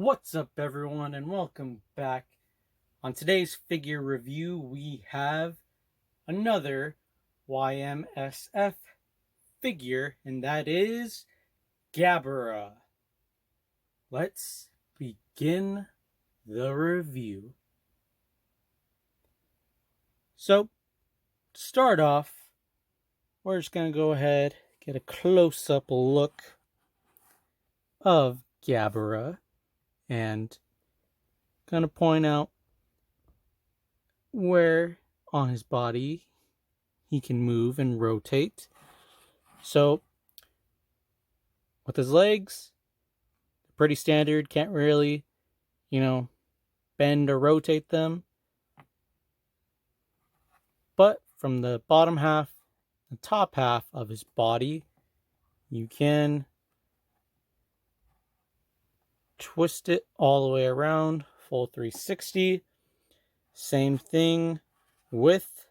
What's up, everyone, and welcome back. On today's figure review, we have another Y-MSF figure, and that is Gabara. Let's begin the review. So, to start off, we're just going to go ahead get a close-up look of Gabara and going to point out where on his body he can move and rotate. So with his legs, pretty standard, can't really, bend or rotate them. But from the bottom half, the top half of his body, you can twist it all the way around, full 360. Same thing with,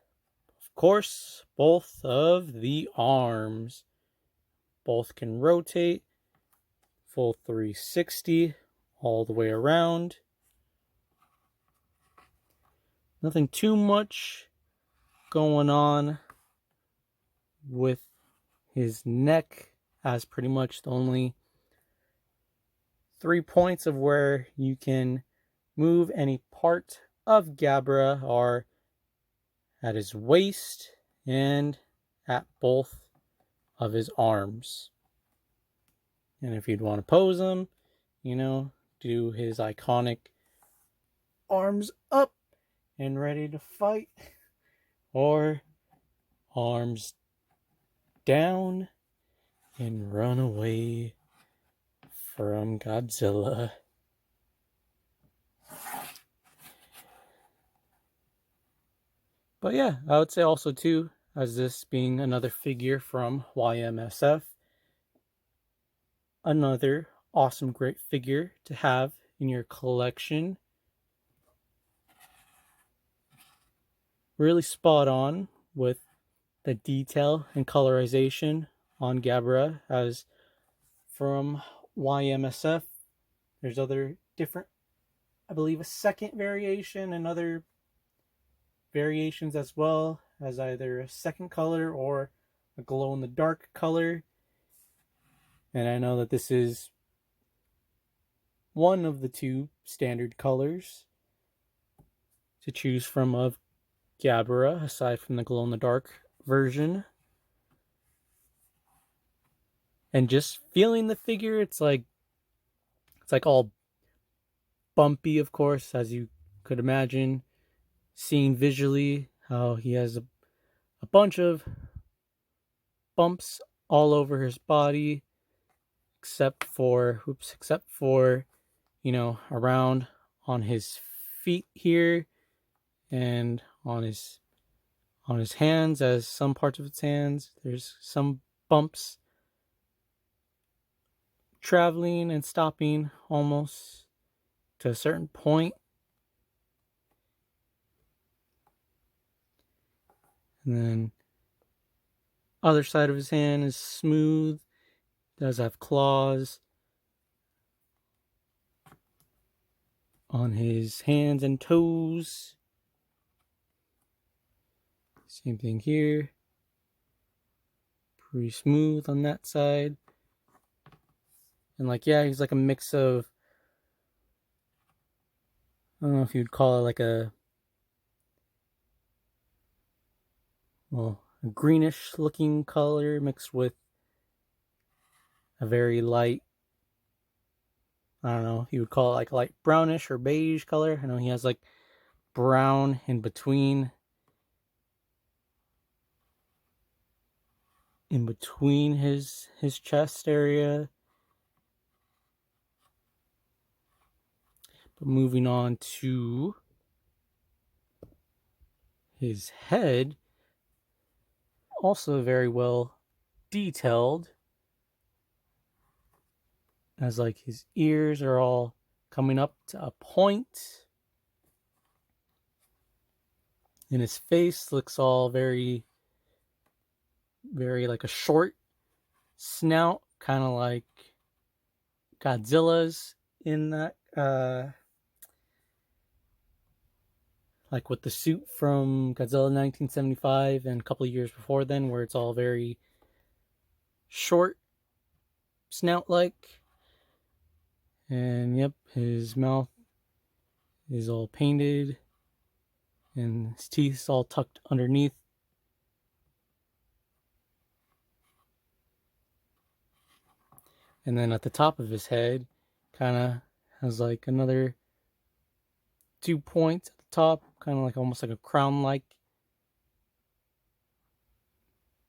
of course, both of the arms. Both can rotate, full 360, all the way around. Nothing too much going on with his neck, as pretty much the only 3 points of where you can move any part of Gabara are at his waist and at both of his arms. And if you'd want to pose him, do his iconic arms up and ready to fight, or arms down and run away from Godzilla. But yeah, I would say also too, as this being another figure from Y-MSF, another awesome, great figure to have in your collection. Really spot on with the detail and colorization on Gabara, as from Y-MSF, there's other different, I believe, a second variation and other variations as well, as either a second color or a glow-in-the-dark color. And I know that this is one of the two standard colors to choose from of Gabara, aside from the glow-in-the-dark version. And just feeling the figure, it's like all bumpy, of course, as you could imagine. Seeing visually how he has a bunch of bumps all over his body, except for around on his feet here and on his hands, as some parts of its hands there's some bumps traveling and stopping almost to a certain point. And then other side of his hand is smooth, does have claws on his hands and toes. Same thing here. Pretty smooth on that side. And he's like a mix of, I don't know if you'd call it like a greenish looking color mixed with a very light, I don't know, you would call it like a light brownish or beige color. I know he has like brown in between his chest area. But moving on to his head, also very well detailed, as like his ears are all coming up to a point, and his face looks all very, very like a short snout, kind of like Godzilla's in that like with the suit from Godzilla 1975 and a couple of years before then, where it's all very short, snout like. And yep, his mouth is all painted and his teeth all tucked underneath. And then at the top of his head, kind of has like another 2 points at the top, kind of like almost like a crown like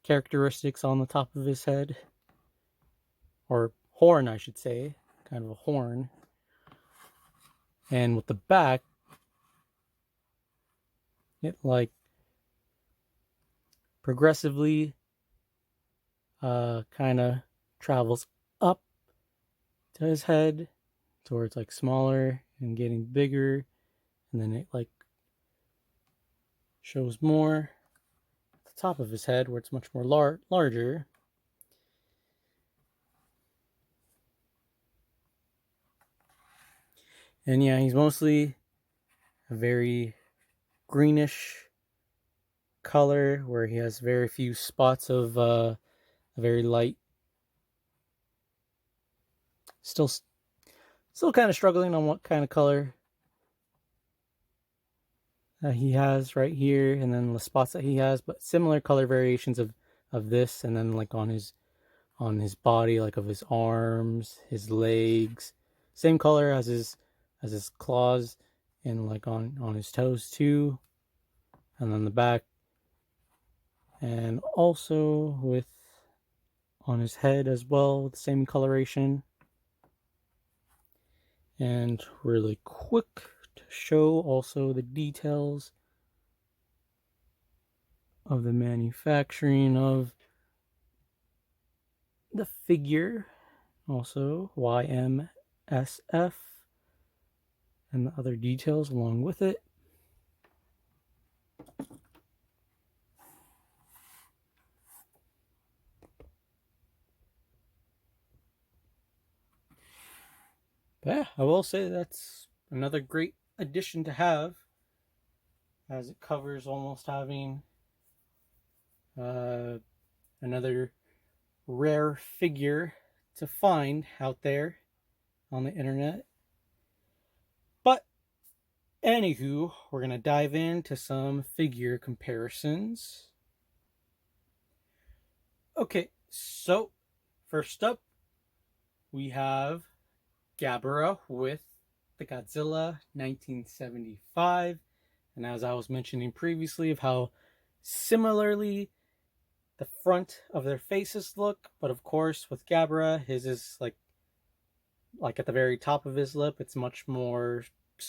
characteristics on the top of his head. Or horn, I should say. Kind of a horn. And with the back, it like progressively kind of travels up to his head towards like smaller and getting bigger, and then it like shows more at the top of his head where it's much more larger. And yeah, he's mostly a very greenish color where he has very few spots of a very light. Still kind of struggling on what kind of color he has right here, and then the spots that he has, but similar color variations of this, and then like on his body, like of his arms, his legs, same color as his claws, and like on his toes too, and then the back, and also with on his head as well with the same coloration. And really quick to show also the details of the manufacturing of the figure, also Y-MSF, and the other details along with it. But yeah, I will say that's another great addition to have, as it covers almost having another rare figure to find out there on the internet. But anywho, we're gonna dive into some figure comparisons. Okay, so first up we have Gabara with the Godzilla 1975. And as I was mentioning previously, of how similarly the front of their faces look, but of course with Gabara, his is like at the very top of his lip, it's much more, I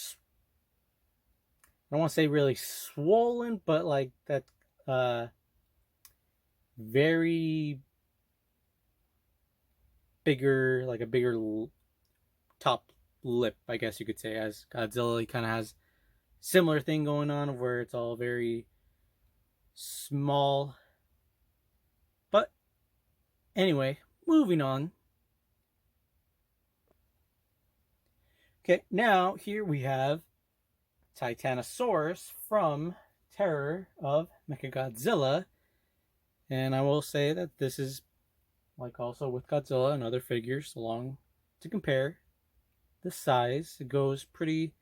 don't want to say really swollen, but like that very bigger, like a bigger top lip, I guess you could say. As Godzilla, he kind of has similar thing going on where it's all very small. But anyway, moving on. Okay, now here we have Titanosaurus from Terror of Mechagodzilla. And I will say that this is, like also with Godzilla and other figures along to compare the size, it goes pretty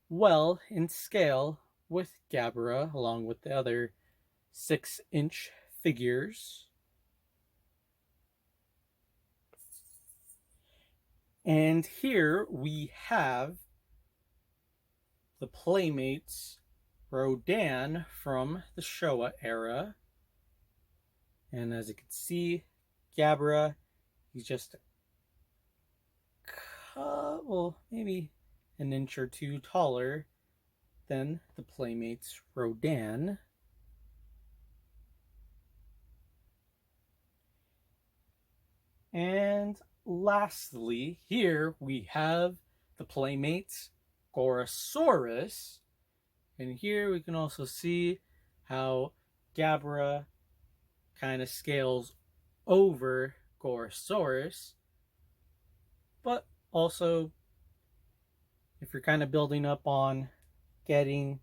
well in scale with Gabara along with the other 6-inch figures. And here we have the Playmates Rodan from the Showa era. And as you can see, Gabara, he's just well, maybe an inch or two taller than the Playmates Rodan. And lastly, here we have the Playmates Gorosaurus. And here we can also see how Gabara kind of scales over Gorosaurus, but also if you're kind of building up on getting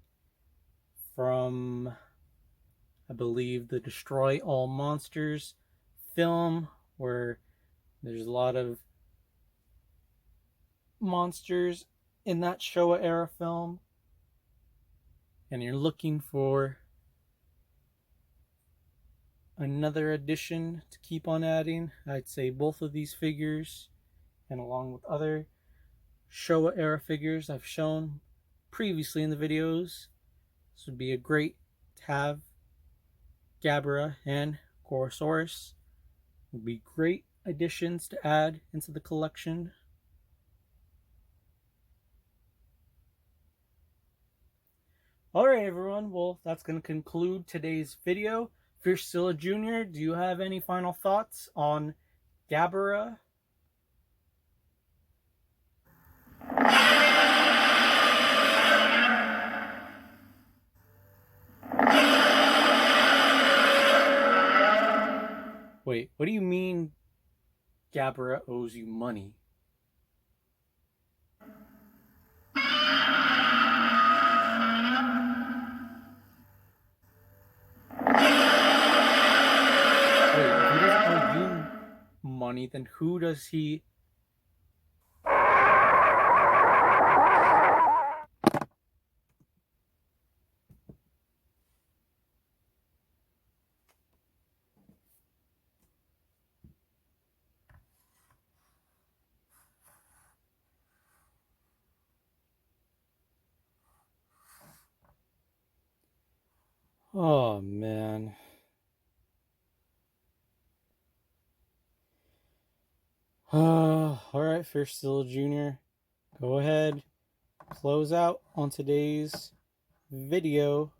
from, I believe, the Destroy All Monsters film, where there's a lot of monsters in that Showa era film, and you're looking for another addition to keep on adding, I'd say both of these figures, and along with other Showa era figures I've shown previously in the videos, this would be a great to have. Gabara and Gorosaurus would be great additions to add into the collection. Alright everyone, well that's going to conclude today's video. If you're still a junior, do you have any final thoughts on Gabara? Wait, what do you mean Gabara owes you money? Wait, if he doesn't owe you money, then who does he... Oh man. Alright, if you're still a junior, go ahead, close out on today's video.